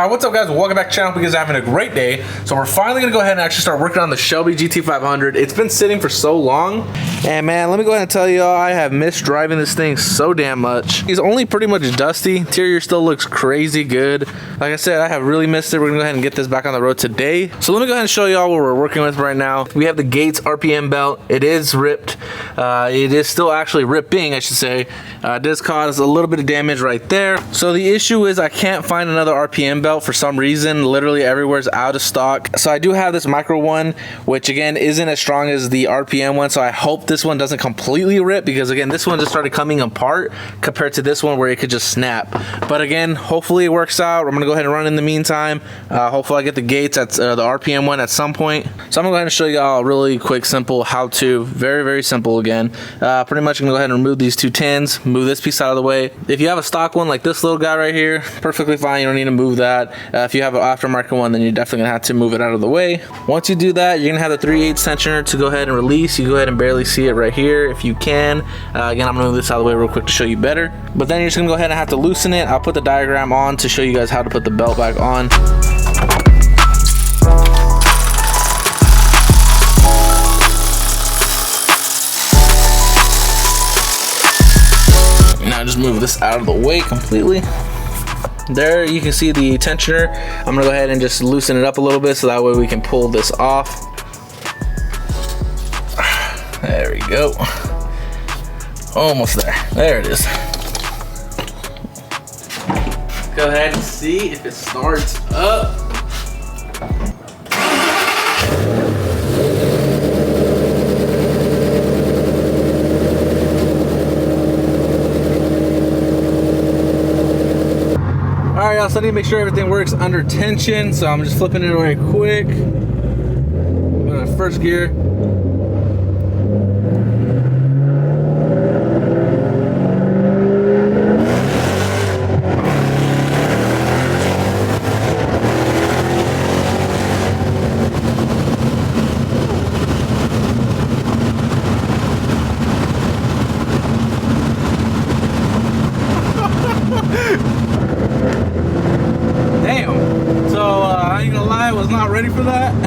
What's up guys, welcome back to the channel because I'm having a great day. So we're finally gonna go ahead and actually start working on the Shelby GT500. It's been sitting for so long. And man, let me go ahead and tell you all, I have missed driving this thing so damn much. It's only pretty much dusty. Interior still looks crazy good. Like I said, I have really missed it. We're gonna go ahead and get this back on the road today. So let me go ahead and show you all what we're working with right now. We have the Gates RPM belt. It is ripped. It is still actually ripping, I should say. It does cause a little bit of damage right there. So the issue is I can't find another RPM belt for some reason. Literally everywhere's out of stock. So I do have this micro one, which again isn't as strong as the RPM one. So I hope this one doesn't completely rip, because again, this one just started coming apart compared to this one where it could just snap. But again, hopefully it works out. I'm gonna go ahead and run in the meantime. Hopefully I get the Gates at the RPM one at some point. So I'm gonna go ahead and show you all a really quick, simple how-to. Very, very simple again. Pretty much I'm gonna go ahead and remove these two tins, move this piece out of the way. If you have a stock one like this little guy right here, perfectly fine. You don't need to move that. If you have an aftermarket one, then you're definitely gonna have to move it out of the way. Once you do that, you're gonna have the 3/8 tensioner to go ahead and release. You go ahead and barely see it right here if you can. Again, I'm gonna move this out of the way real quick to show you better. But then you're just gonna go ahead and have to loosen it. I'll put the diagram on to show you guys how to put the belt back on. Now just move this out of the way completely. There you can see the tensioner. I'm gonna go ahead and just loosen it up a little bit so that way we can pull this off. There we go. Almost there. There it is. Go ahead and see if it starts up. Alright y'all, so I need to make sure everything works under tension, so I'm just flipping it right quick. Go to first gear. Ready for that? It's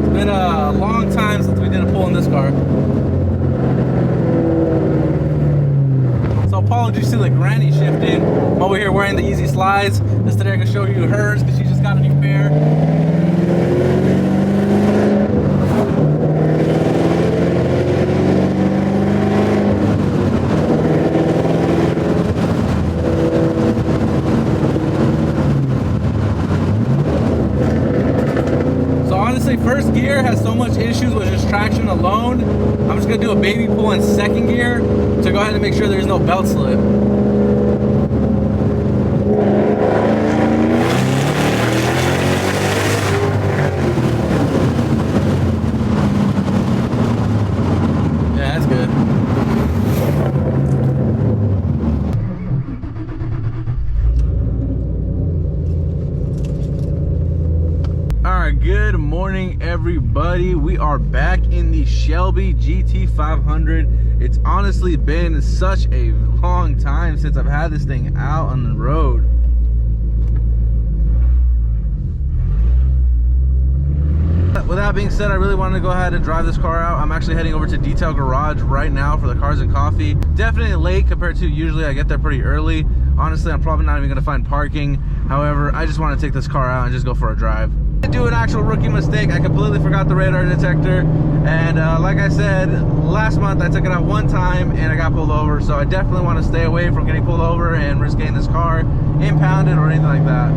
been a long time since we did a pull in this car. So apologies to the granny shifting. I'm over here wearing the Easy Slides. Just today I can show you hers because she just got a new pair. First gear has so much issues with just traction alone. I'm just gonna do a baby pull in second gear to go ahead and make sure there's no belt slip. Yeah, that's good. Good morning everybody, we are back in the Shelby GT500. It's honestly been such a long time since I've had this thing out on the road. With that being said, I really wanted to go ahead and drive this car out. I'm actually heading over to Detail Garage right now for the cars and coffee. Definitely late compared to usually I get there pretty early. Honestly, I'm probably not even gonna find parking. However, I just want to take this car out and just go for a drive. I do an actual rookie mistake. I completely forgot the radar detector, and like I said last month, I took it out one time and I got pulled over. So I definitely want to stay away from getting pulled over and risk getting this car impounded or anything like that.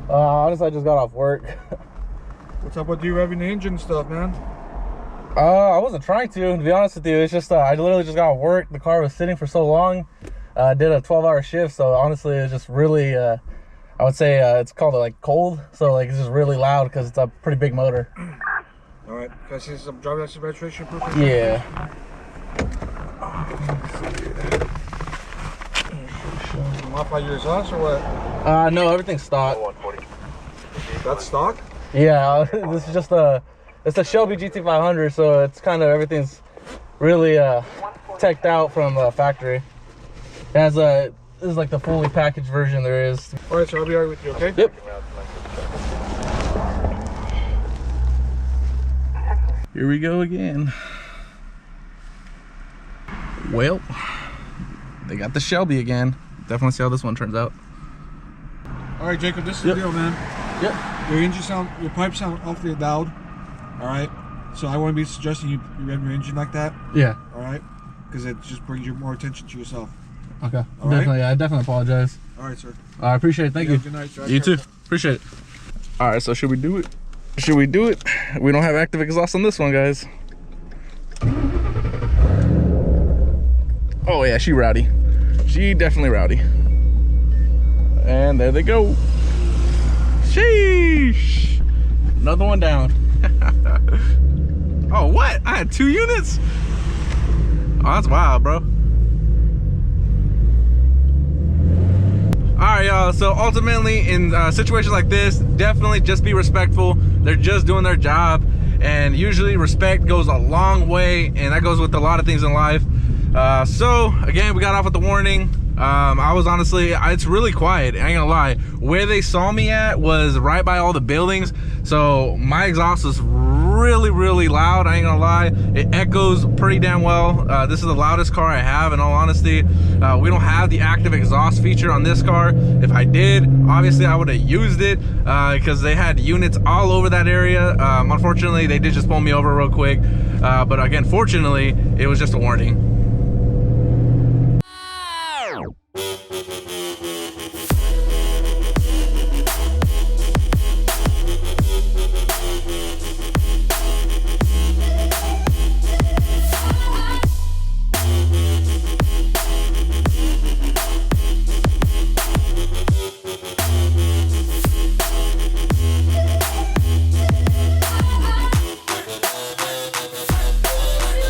Honestly, I just got off work. What's up with you revving the engine and stuff, man? I wasn't trying to be honest with you. It's just I literally just got off work. The car was sitting for so long. Did a 12-hour shift, so honestly, it's just really, I would say it's called like cold. So like it's just really loud because it's a pretty big motor. All right, can I see some driver license registration proof? Yeah. Modify your exhaust or what? No, everything's stock. That's stock? Yeah, this is just it's a Shelby GT500, so it's kind of everything's really teched out from the factory. It has this is like the fully packaged version there is. All right, so I'll be right with you, okay? Yep. Here we go again. Well, they got the Shelby again. Definitely see how this one turns out. All right, Jacob, this is the deal, man. Yep. Your engine sound, your pipes sound awfully loud. All right, so I wouldn't be suggesting you rev your engine like that. Yeah. All right, because it just brings you more attention to yourself. Okay. All definitely. right? I definitely apologize. All right, sir. I appreciate it. Thank you. Good night, sir. You too. Appreciate it. All right, so should we do it? Should we do it? We don't have active exhaust on this one, guys. Oh yeah, she rowdy. She definitely rowdy. And there they go. Sheesh. Another one down. Oh, what? I had 2 units? Oh, that's wild, bro. All right, y'all, so ultimately in situations like this, definitely just be respectful. They're just doing their job, and usually respect goes a long way, and that goes with a lot of things in life. So again, we got off with the warning. I was honestly, it's really quiet, I ain't gonna lie. Where they saw me at was right by all the buildings, so my exhaust was really loud, I ain't gonna lie. It echoes pretty damn well. This is the loudest car I have, in all honesty. We don't have the active exhaust feature on this car. If I did, obviously I would have used it, because they had units all over that area. Unfortunately, they did just pull me over real quick, but again, fortunately, it was just a warning.